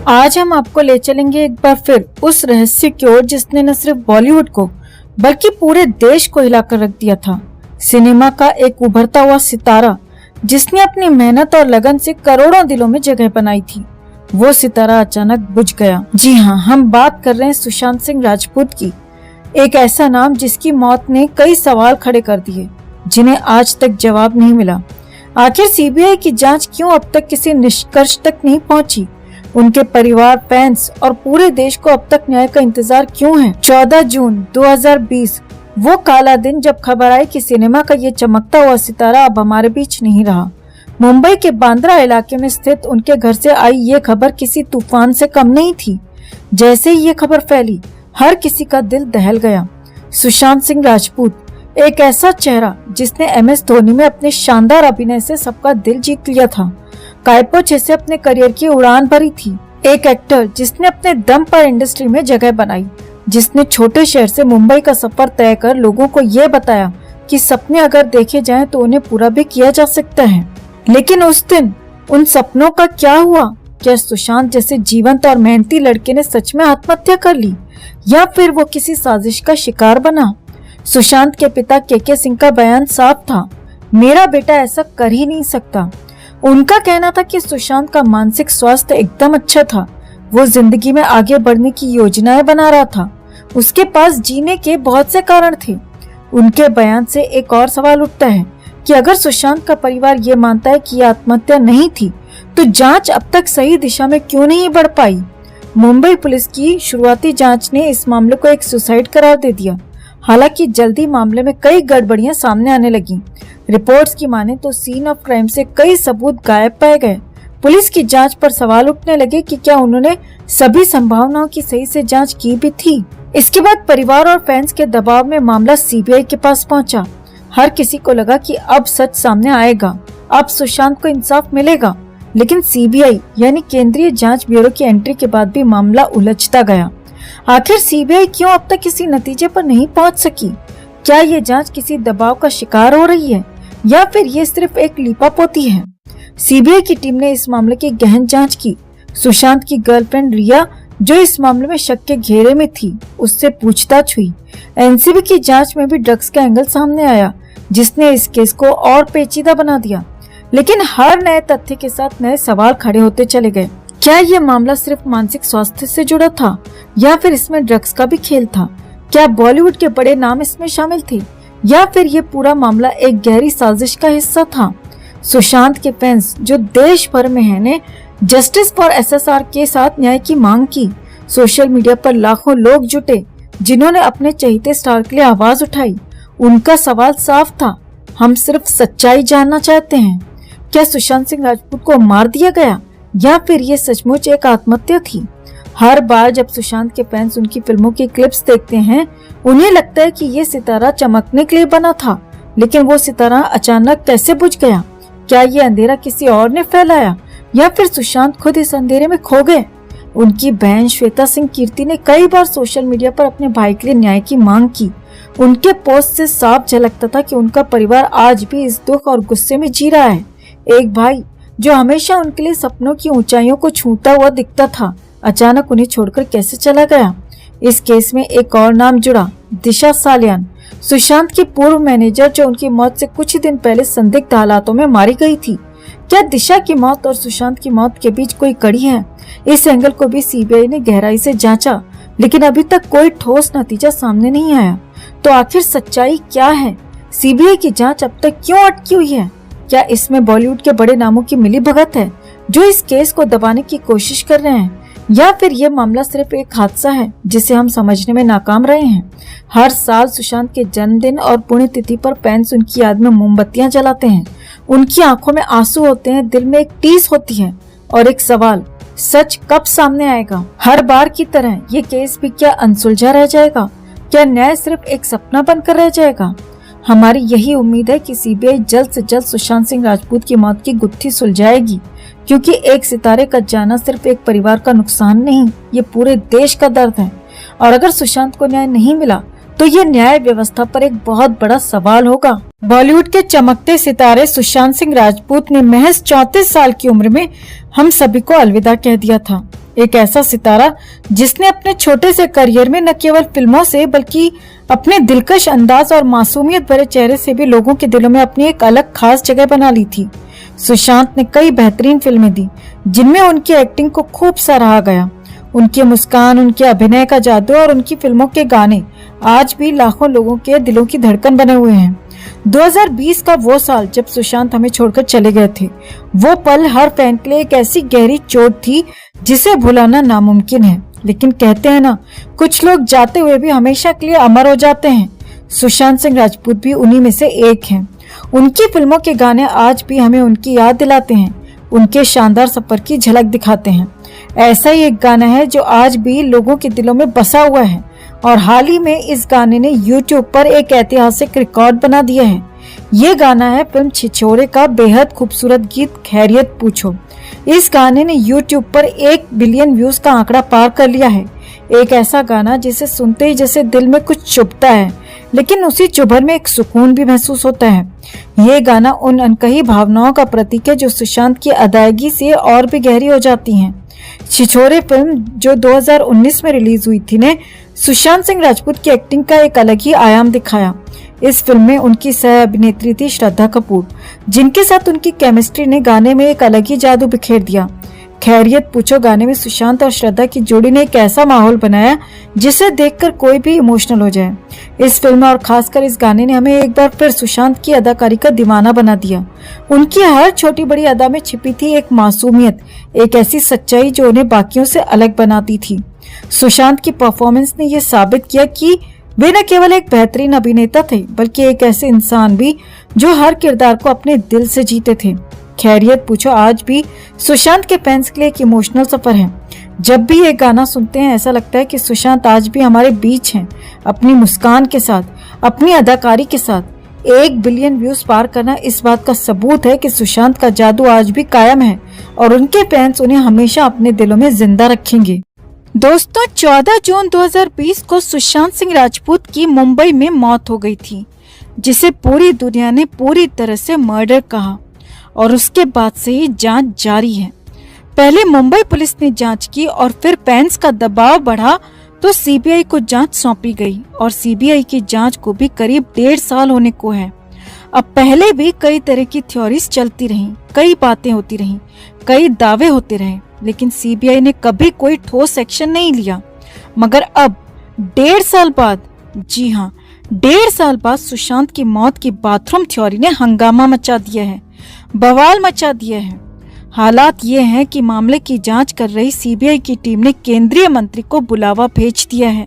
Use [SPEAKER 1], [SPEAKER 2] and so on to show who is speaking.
[SPEAKER 1] आज हम आपको ले चलेंगे एक बार फिर उस रहस्य की ओर जिसने न सिर्फ बॉलीवुड को बल्कि पूरे देश को हिलाकर रख दिया था। सिनेमा का एक उभरता हुआ सितारा जिसने अपनी मेहनत और लगन से करोड़ों दिलों में जगह बनाई थी, वो सितारा अचानक बुझ गया। जी हाँ, हम बात कर रहे हैं सुशांत सिंह राजपूत की। एक ऐसा नाम जिसकी मौत ने कई सवाल खड़े कर दिए जिन्हें आज तक जवाब नहीं मिला। आखिर सीबीआई की जांच क्यों अब तक किसी निष्कर्ष तक नहीं पहुंची? उनके परिवार, फैंस और पूरे देश को अब तक न्याय का इंतजार क्यों है? 14 जून 2020 वो काला दिन जब खबर आई कि सिनेमा का ये चमकता हुआ सितारा अब हमारे बीच नहीं रहा। मुंबई के बांद्रा इलाके में स्थित उनके घर से आई ये खबर किसी तूफान से कम नहीं थी। जैसे ही ये खबर फैली, हर किसी का दिल दहल गया। सुशांत सिंह राजपूत, एक ऐसा चेहरा जिसने MS धोनी में अपने शानदार अभिनय से सबका दिल जीत लिया था, कायपो से अपने करियर की उड़ान भरी थी। एक एक्टर जिसने अपने दम पर इंडस्ट्री में जगह बनाई, जिसने छोटे शहर से मुंबई का सफर तय कर लोगों को ये बताया कि सपने अगर देखे जाएं तो उन्हें पूरा भी किया जा सकता है। लेकिन उस दिन उन सपनों का क्या हुआ? क्या सुशांत जैसे जीवंत और मेहनती लड़के ने सच में आत्महत्या कर ली या फिर वो किसी साजिश का शिकार बना? सुशांत के पिता KK सिंह का बयान साफ था, मेरा बेटा ऐसा कर ही नहीं सकता। उनका कहना था कि सुशांत का मानसिक स्वास्थ्य एकदम अच्छा था, वो जिंदगी में आगे बढ़ने की योजनाएं बना रहा था, उसके पास जीने के बहुत से कारण थे। उनके बयान से एक और सवाल उठता है कि अगर सुशांत का परिवार ये मानता है कि यह आत्महत्या नहीं थी, तो जांच अब तक सही दिशा में क्यों नहीं बढ़ पाई? मुंबई पुलिस की शुरुआती जांच ने इस मामले को एक सुसाइड करार दे दिया। हालांकि जल्दी मामले में कई गड़बड़ियां सामने आने लगी। रिपोर्ट्स की माने तो सीन ऑफ क्राइम से कई सबूत गायब पाए गए। पुलिस की जांच पर सवाल उठने लगे कि क्या उन्होंने सभी संभावनाओं की सही से जांच की भी थी। इसके बाद परिवार और फैंस के दबाव में मामला सीबीआई के पास पहुंचा। हर किसी को लगा कि अब सच सामने आएगा, अब सुशांत को इंसाफ मिलेगा। लेकिन सीबीआई यानी केंद्रीय जांच ब्यूरो की एंट्री के बाद भी मामला उलझता गया। आखिर सीबीआई क्यों अब तक किसी नतीजे पर नहीं पहुंच सकी? क्या ये जांच किसी दबाव का शिकार हो रही है या फिर ये सिर्फ एक लीपापोती है? सीबीआई की टीम ने इस मामले की गहन जांच की। सुशांत की गर्लफ्रेंड रिया, जो इस मामले में शक के घेरे में थी, उससे पूछताछ हुई। एनसीबी की जांच में भी ड्रग्स का एंगल सामने आया, जिसने इस केस को और पेचीदा बना दिया। लेकिन हर नए तथ्य के साथ नए सवाल खड़े होते चले गए। क्या ये मामला सिर्फ मानसिक स्वास्थ्य से जुड़ा था या फिर इसमें ड्रग्स का भी खेल था? क्या बॉलीवुड के बड़े नाम इसमें शामिल थे या फिर ये पूरा मामला एक गहरी साजिश का हिस्सा था? सुशांत के फैंस जो देश भर में हैं ने जस्टिस फॉर SSR के साथ न्याय की मांग की। सोशल मीडिया पर लाखों लोग जुटे जिन्होंने अपने चहेते स्टार के लिए आवाज उठाई। उनका सवाल साफ था, हम सिर्फ सच्चाई जानना चाहते हैं। क्या सुशांत सिंह राजपूत को मार दिया गया या फिर ये सचमुच एक आत्महत्या थी? हर बार जब सुशांत के फैंस उनकी फिल्मों की क्लिप्स देखते हैं, उन्हें लगता है कि ये सितारा चमकने के लिए बना था, लेकिन वो सितारा अचानक कैसे बुझ गया? क्या ये अंधेरा किसी और ने फैलाया या फिर सुशांत खुद इस अंधेरे में खो गए? उनकी बहन श्वेता सिंह कीर्ति ने कई बार सोशल मीडिया पर अपने भाई के लिए न्याय की मांग की। उनके पोस्ट से साफ झलकता था कि उनका परिवार आज भी इस दुख और गुस्से में जी रहा है। एक भाई जो हमेशा उनके लिए सपनों की ऊंचाइयों को छूता हुआ दिखता था, अचानक उन्हें छोड़कर कैसे चला गया? इस केस में एक और नाम जुड़ा, दिशा सालियान, सुशांत की पूर्व मैनेजर, जो उनकी मौत से कुछ ही दिन पहले संदिग्ध हालातों में मारी गई थी। क्या दिशा की मौत और सुशांत की मौत के बीच कोई कड़ी है? इस एंगल को भी सीबीआई ने गहराई से जांचा, लेकिन अभी तक कोई ठोस नतीजा सामने नहीं आया। तो आखिर सच्चाई क्या है? सीबीआई की जांच अब तक क्यों अटकी हुई है? क्या इसमें बॉलीवुड के बड़े नामों की मिलीभगत है जो इस केस को दबाने की कोशिश कर रहे हैं, या फिर ये मामला सिर्फ एक हादसा है जिसे हम समझने में नाकाम रहे हैं? हर साल सुशांत के जन्मदिन और पुण्यतिथि पर फैंस उनकी याद में मोमबत्तियां जलाते हैं। उनकी आंखों में आंसू होते हैं, दिल में एक टीस होती है और एक सवाल, सच कब सामने आएगा? हर बार की तरह ये केस भी क्या अनसुलझा रह जाएगा? क्या न्याय सिर्फ एक सपना बनकर रह जाएगा? हमारी यही उम्मीद है कि सीबीआई जल्द से जल्द सुशांत सिंह राजपूत की मौत की गुत्थी सुलझाएगी, क्योंकि एक सितारे का जाना सिर्फ एक परिवार का नुकसान नहीं, ये पूरे देश का दर्द है। और अगर सुशांत को न्याय नहीं मिला तो ये न्याय व्यवस्था पर एक बहुत बड़ा सवाल होगा। बॉलीवुड के चमकते सितारे सुशांत सिंह राजपूत ने महज 34 साल की उम्र में हम सभी को अलविदा कह दिया था। एक ऐसा सितारा जिसने अपने छोटे से करियर में न केवल फिल्मों से बल्कि अपने दिलकश अंदाज और मासूमियत भरे चेहरे से भी लोगों के दिलों में अपनी एक अलग खास जगह बना ली थी। सुशांत ने कई बेहतरीन फिल्में दी जिनमें उनकी एक्टिंग को खूब सराहा गया। उनकी मुस्कान, उनके अभिनय का जादू और उनकी फिल्मों के गाने आज भी लाखों लोगों के दिलों की धड़कन बने हुए हैं। 2020 का वो साल जब सुशांत हमें छोड़कर चले गए थे, वो पल हर फैन के लिए एक ऐसी गहरी चोट थी जिसे भुलाना नामुमकिन है। लेकिन कहते हैं ना, कुछ लोग जाते हुए भी हमेशा के लिए अमर हो जाते हैं। सुशांत सिंह राजपूत भी उन्हीं में से एक हैं। उनकी फिल्मों के गाने आज भी हमें उनकी याद दिलाते हैं, उनके शानदार सफर की झलक दिखाते हैं। ऐसा ही एक गाना है जो आज भी लोगों के दिलों में बसा हुआ है और हाल ही में इस गाने ने YouTube पर एक ऐतिहासिक रिकॉर्ड बना दिया है। ये गाना है फिल्म छिछोरे का बेहद खूबसूरत गीत खैरियत पूछो। इस गाने ने YouTube पर 1 बिलियन व्यूज का आंकड़ा पार कर लिया है। एक ऐसा गाना जिसे सुनते ही जैसे दिल में कुछ चुभता है, लेकिन उसी चुभन में एक सुकून भी महसूस होता है। ये गाना उन अनकही भावनाओं का प्रतीक है जो सुशांत की अदायगी से और भी गहरी हो जाती हैं। छिछोरे फिल्म जो 2019 में रिलीज हुई थी ने सुशांत सिंह राजपूत की एक्टिंग का एक अलग ही आयाम दिखाया। इस फिल्म में उनकी सह अभिनेत्री थी श्रद्धा कपूर, जिनके साथ उनकी केमिस्ट्री ने गाने में एक अलग ही जादू बिखेर दिया। खैरियत पूछो गाने में सुशांत और श्रद्धा की जोड़ी ने एक ऐसा माहौल बनाया जिसे देखकर कोई भी इमोशनल हो जाए। इस फिल्म और खासकर इस गाने ने हमें एक बार फिर सुशांत की अदाकारी का दीवाना बना दिया। उनकी हर छोटी बड़ी अदा में छिपी थी एक मासूमियत, एक ऐसी सच्चाई जो उन्हें बाकियों से अलग बनाती थी। सुशांत की परफॉर्मेंस ने यह साबित किया कि वे न केवल एक बेहतरीन अभिनेता थे बल्कि एक ऐसे इंसान भी जो हर किरदार को अपने दिल से जीते थे। खैरियत पूछो आज भी सुशांत के फैंस के लिए एक इमोशनल सफर है। जब भी ये गाना सुनते हैं ऐसा लगता है कि सुशांत आज भी हमारे बीच हैं, अपनी मुस्कान के साथ, अपनी अदाकारी के साथ। 1 बिलियन व्यूज पार करना इस बात का सबूत है कि सुशांत का जादू आज भी कायम है और उनके फैंस उन्हें हमेशा अपने दिलों में जिंदा रखेंगे। दोस्तों, 14 जून 2020 को सुशांत सिंह राजपूत की मुंबई में मौत हो गई थी, जिसे पूरी दुनिया ने पूरी तरह से मर्डर कहा और उसके बाद से ही जांच जारी है। पहले मुंबई पुलिस ने जांच की और फिर फैंस का दबाव बढ़ा तो सीबीआई को जांच सौंपी गई और सीबीआई की जांच को भी करीब 1.5 साल होने को है। अब पहले भी कई तरह की थ्योरीज चलती रहीं, कई बातें होती रहीं, कई दावे होते रहे, लेकिन सीबीआई ने कभी कोई ठोस एक्शन नहीं लिया। मगर अब 1.5 साल बाद, जी हाँ 1.5 साल बाद सुशांत की मौत की बाथरूम थ्योरी ने हंगामा मचा दिया है, बवाल मचा दिया है। हालात ये हैं कि मामले की जांच कर रही सीबीआई की टीम ने केंद्रीय मंत्री को बुलावा भेज दिया है।